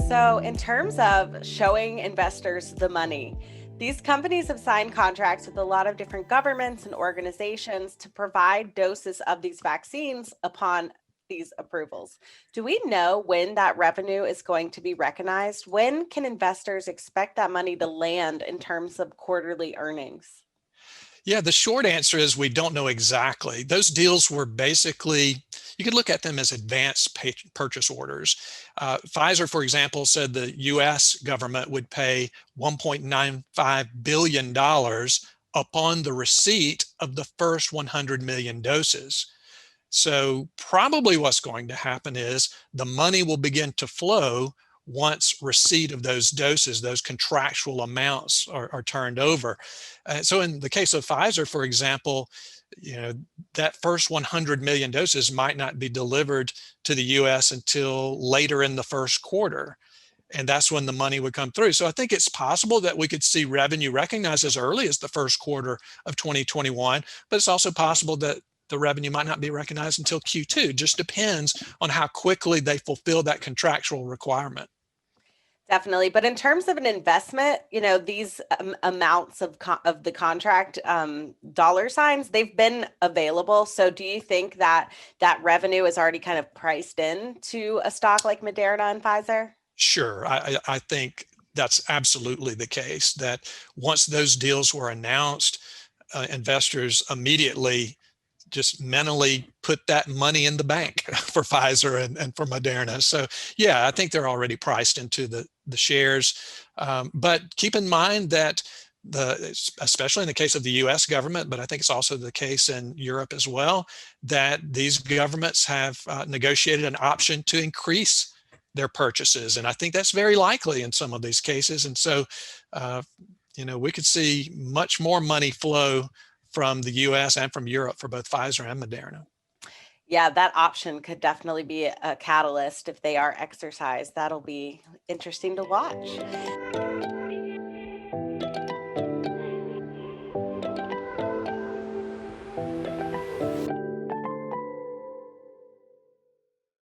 So, in terms of showing investors the money, these companies have signed contracts with a lot of different governments and organizations to provide doses of these vaccines upon these approvals. Do we know when that revenue is going to be recognized? When can investors expect that money to land in terms of quarterly earnings? Yeah, the short answer is we don't know exactly. Those deals were basically, you could look at them as advanced purchase orders. Pfizer, for example, said the US government would pay $1.95 billion upon the receipt of the first 100 million doses. So probably what's going to happen is the money will begin to flow once receipt of those doses, those contractual amounts are turned over. So in the case of Pfizer, for example, that first 100 million doses might not be delivered to the US until later in the first quarter. And that's when the money would come through. So I think it's possible that we could see revenue recognized as early as the first quarter of 2021, but it's also possible that the revenue might not be recognized until Q2. Just depends on how quickly they fulfill that contractual requirement. Definitely. But in terms of an investment, these amounts of the contract dollar signs, they've been available. So do you think that that revenue is already kind of priced in to a stock like Moderna and Pfizer? Sure, I think that's absolutely the case, that once those deals were announced, investors immediately just mentally put that money in the bank for Pfizer and for Moderna. So yeah, I think they're already priced into the shares. But keep in mind that especially in the case of the US government, but I think it's also the case in Europe as well, that these governments have negotiated an option to increase their purchases. And I think that's very likely in some of these cases. And so, uh, we could see much more money flow from the US and from Europe for both Pfizer and Moderna. Yeah, that option could definitely be a catalyst if they are exercised. That'll be interesting to watch.